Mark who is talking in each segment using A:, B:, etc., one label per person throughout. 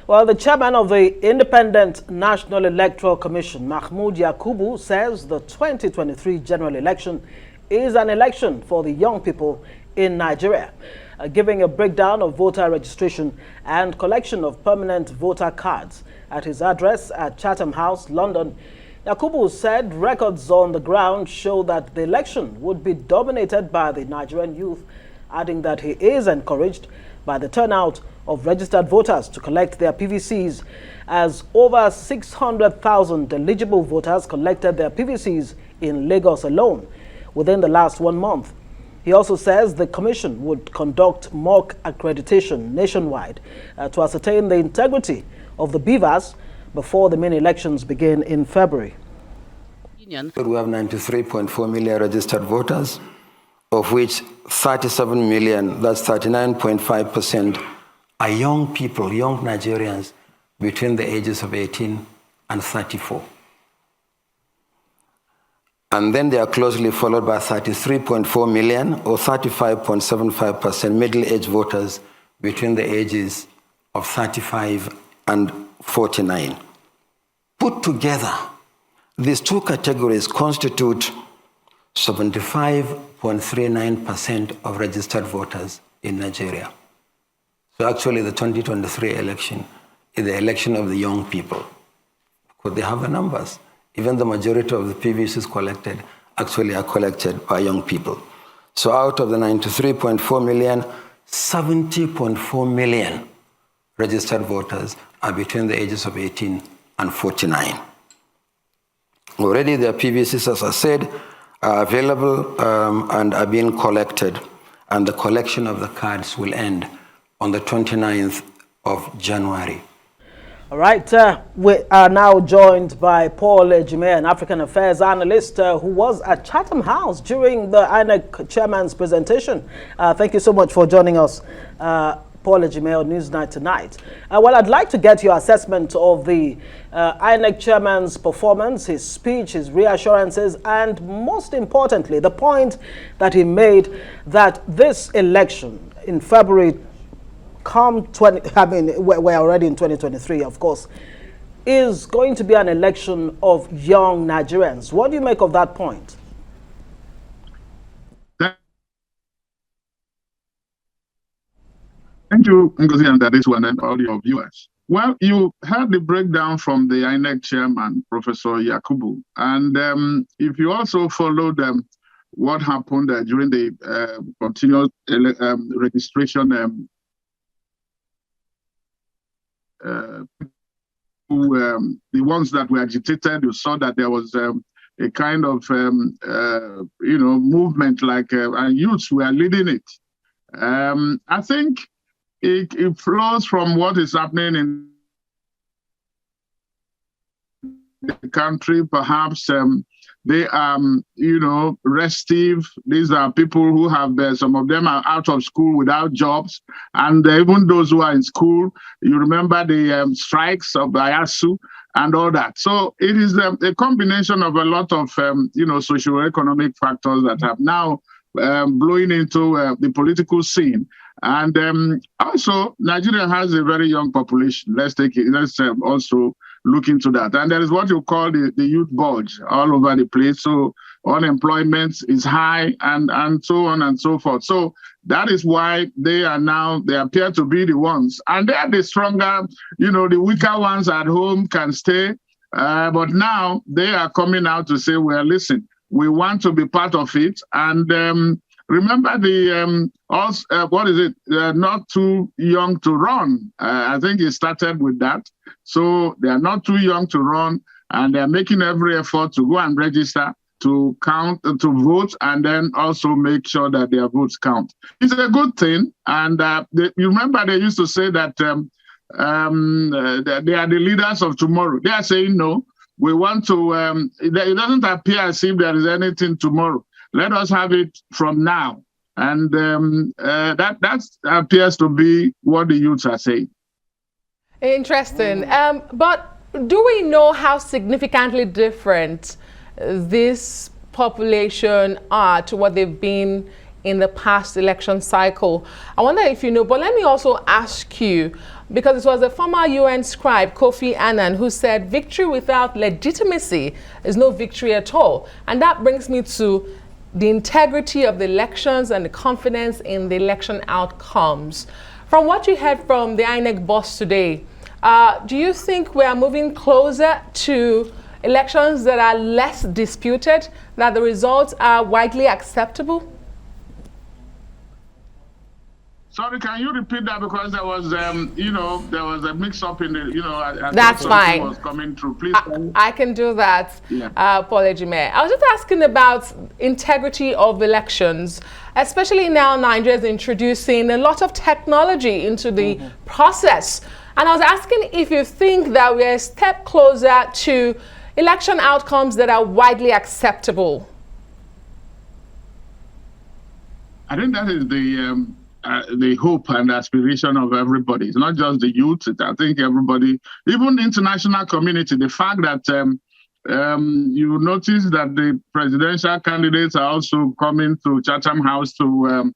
A: Well, the chairman of the Independent National Electoral Commission, Mahmoud Yakubu, says the 2023 general election is an election for the young people in Nigeria. Giving a breakdown of voter registration and collection of permanent voter cards at his address at Chatham House, London, Yakubu said records on the ground show that the election would be dominated by the Nigerian youth, adding that he is encouraged by the turnout of registered voters to collect their PVCs, as over 600,000 eligible voters collected their PVCs in Lagos alone within the last 1 month. He also says the commission would conduct mock accreditation nationwide to ascertain the integrity of the beavers before the mini elections begin in February.
B: We have 93.4 million registered voters, of which 37 million, that's 39.5%, are young people, young Nigerians between the ages of 18 and 34. And then they are closely followed by 33.4 million, or 35.75% middle-aged voters between the ages of 35 and 49. Put together, these two categories constitute 75.39% of registered voters in Nigeria. So actually the 2023 election is the election of the young people. Because they have the numbers. Even the majority of the PVCs collected actually are collected by young people. So out of the 93.4 million, 70.4 million registered voters are between the ages of 18 and 49. Already their PVCs, as I said, are available and are being collected, and the collection of the cards will end on the 29th of January.
A: All right, we are now joined by Paul Ejime, an African Affairs analyst who was at Chatham House during the INEC chairman's presentation. Thank you so much for joining us, Paul Ejime, on Newsnight tonight. Well, I'd like to get your assessment of the INEC chairman's performance, his speech, his reassurances, and most importantly, the point that he made that this election in February, we're already in 2023, of course, is going to be an election of young Nigerians. What do you make of that point?
C: Thank you, Ngozi, and that is one and all your viewers. Well, you heard the breakdown from the INEC chairman, Professor Yakubu, and if you also followed what happened during the continuous registration the ones that were agitated, you saw that there was a kind of movement, like and youths were leading it. I think it flows from what is happening in the country. Perhaps they are, restive. These are people who have, some of them are out of school without jobs. And even those who are in school, you remember the strikes of Ayasu and all that. So it is a combination of a lot of, socio-economic factors that have now blowing into the political scene. And also, Nigeria has a very young population. Let's also look into that. And there is what you call the youth bulge all over the place. So unemployment is high and so on and so forth. So that is why they appear to be the ones. And they are the stronger, the weaker ones at home can stay. But now they are coming out to say, well, listen, we want to be part of it. And remember the, not too young to run. I think it started with that. So they are not too young to run, and they're making every effort to go and register, to count, to vote, and then also make sure that their votes count. It's a good thing. And you remember they used to say that they are the leaders of tomorrow. They are saying, no, we want to, it doesn't appear as if there is anything tomorrow. Let us have it from now. And that appears to be what the youths are saying.
D: Interesting. But do we know how significantly different this population are to what they've been in the past election cycle? I wonder if you know, but let me also ask you, because it was a former UN scribe, Kofi Annan, who said victory without legitimacy is no victory at all. And that brings me to the integrity of the elections and the confidence in the election outcomes. From what you heard from the INEC boss today, do you think we are moving closer to elections that are less disputed, that the results are widely acceptable?
C: Sorry, can you repeat that, because there was, there was a mix-up in the,
D: That's fine.
C: Was coming through. Please.
D: I can do that,
C: yeah.
D: Paul Ejime. I was just asking about integrity of elections, especially now Nigeria is introducing a lot of technology into the process. And I was asking if you think that we're a step closer to election outcomes that are widely acceptable.
C: I think that is the hope and aspiration of everybody. It's not just the youth. I think everybody, even the international community, the fact that you notice that the presidential candidates are also coming to Chatham House to,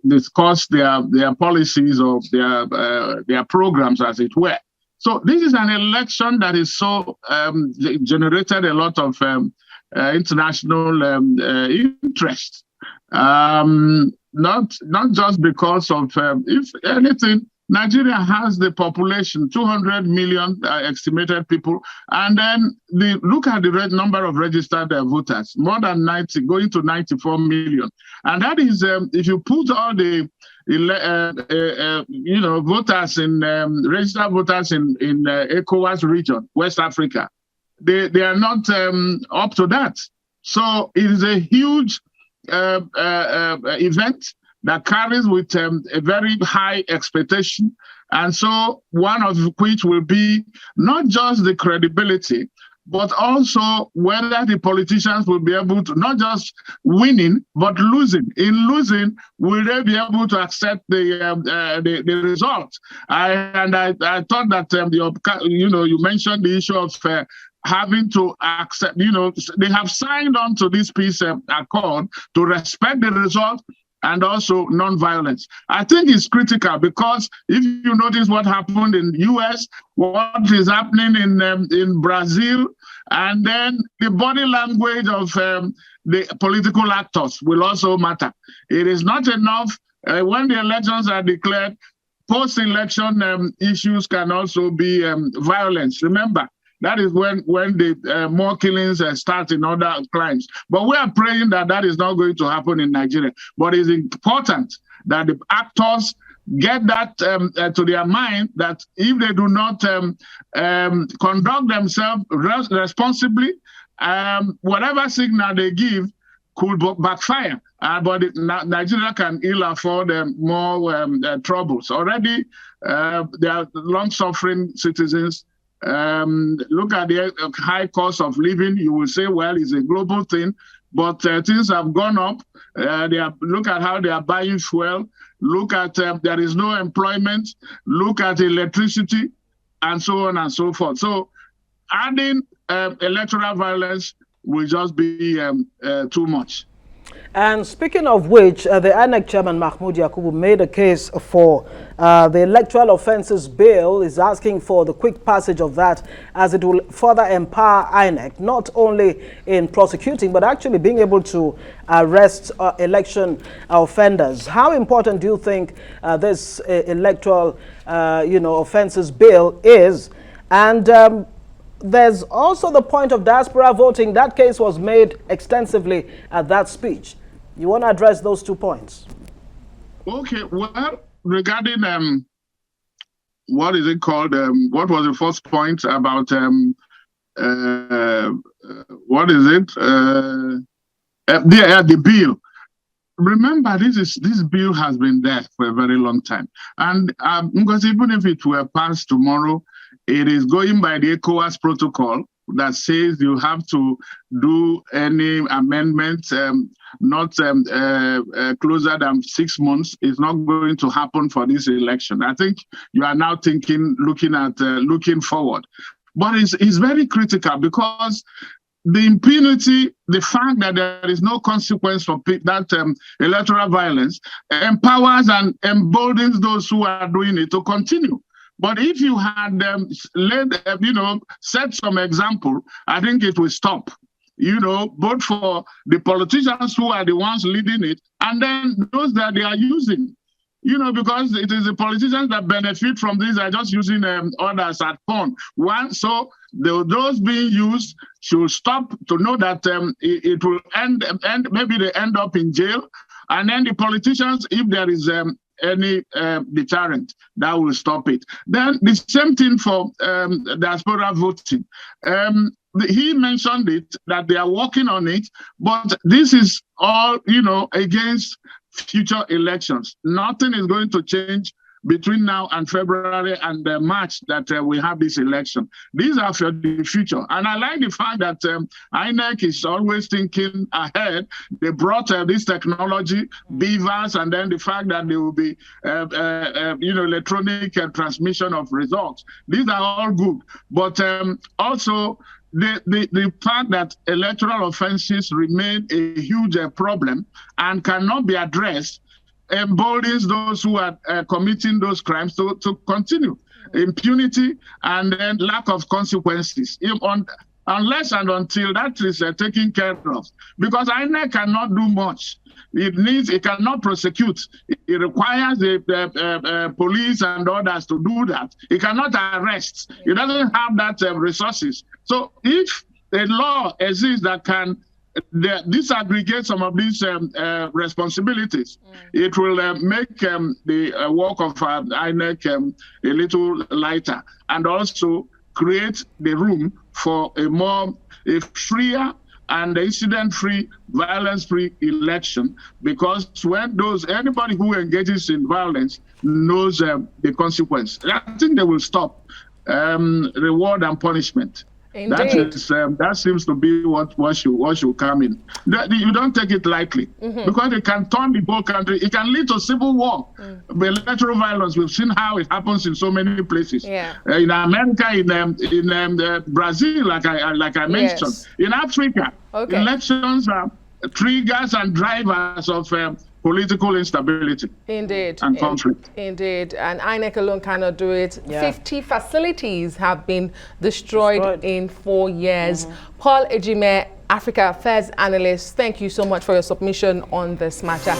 C: discuss their policies or their programs, as it were. So this is an election that is so generated a lot of international interest. Not just because of, if anything, Nigeria has the population, 200 million estimated people, and then look at the number of registered voters, more than 90, going to 94 million. And that is, if you put all the voters in registered voters in ECOWAS region, West Africa, they are not up to that. So it is a huge event that carries with a very high expectation. And so one of which will be not just the credibility, but also whether the politicians will be able to, not just winning, but losing. In losing, will they be able to accept the result? I thought that, you mentioned the issue of having to accept, they have signed on to this peace accord to respect the result and also non-violence. I think it's critical, because if you notice what happened in the US, what is happening in Brazil, and then the body language of the political actors will also matter. It is not enough when the elections are declared. Post-election issues can also be violence. Remember, that is when the more killings start in other crimes. But we are praying that that is not going to happen in Nigeria. But it's important that the actors get that to their mind, that if they do not conduct themselves responsibly, whatever signal they give could backfire. But Nigeria can ill afford more troubles. Already, there are long-suffering citizens. Look at the high cost of living. You will say, well, it's a global thing, but things have gone up. Look at how they are buying fuel. Look at there is no employment. Look at electricity, and so on and so forth. So adding electoral violence will just be too much.
A: And speaking of which, the INEC chairman Mahmoud Yakubu made a case for the electoral offences bill, is asking for the quick passage of that, as it will further empower INEC, not only in prosecuting, but actually being able to arrest election offenders. How important do you think this electoral offences bill is? And there's also the point of diaspora voting. That case was made extensively at that speech. You want to address those 2 points?
C: Okay, well, regarding what is it called? What was the first point about what is it? The bill. Remember, this bill has been there for a very long time, and because even if it were passed tomorrow, it is going by the ECOWAS protocol that says you have to do any amendments not closer than 6 months. It's not going to happen for this election. I think you are now looking forward. But it's very critical, because the impunity, the fact that there is no consequence for that electoral violence empowers and emboldens those who are doing it to continue. But if you had set some example, I think it will stop. Both for the politicians who are the ones leading it, and then those that they are using. Because it is the politicians that benefit from this are just using others at pawn. So those being used should stop to know that it will end, maybe they end up in jail. And then the politicians, if there is any deterrent, that will stop it. Then the same thing for diaspora voting. He mentioned it, that they are working on it, but this is all, against future elections. Nothing is going to change between now and February and March that we have this election. These are for the future. And I like the fact that INEC is always thinking ahead. They brought this technology, beavers, and then the fact that there will be electronic transmission of results. These are all good. But also, the fact that electoral offenses remain a huge problem and cannot be addressed emboldens those who are committing those crimes to continue. Impunity and then lack of consequences, unless and until that is taken care of. Because INEC cannot do much. It cannot prosecute. It requires the police and others to do that. It cannot arrest. It doesn't have that resources. So if a law exists that can disaggregate some of these responsibilities, it will make the work of INEC a little lighter, and also create the room for a freer and incident-free, violence-free election, because when anybody who engages in violence knows the consequence. I think they will stop reward and punishment.
D: Indeed.
C: That seems to be what should come in. You don't take it lightly, because it can turn the whole country. It can lead to civil war, electoral violence. We've seen how it happens in so many places.
D: Yeah.
C: In America, in Brazil, like I mentioned,
D: Yes.
C: in Africa,
D: Okay.
C: elections are triggers and drivers of political instability.
D: Indeed.
C: And conflict.
D: Indeed. And INEC alone cannot do it.
A: Yeah.
D: 50 facilities have been destroyed in 4 years. Paul Ejime, Africa Affairs Analyst, thank you so much for your submission on this matter.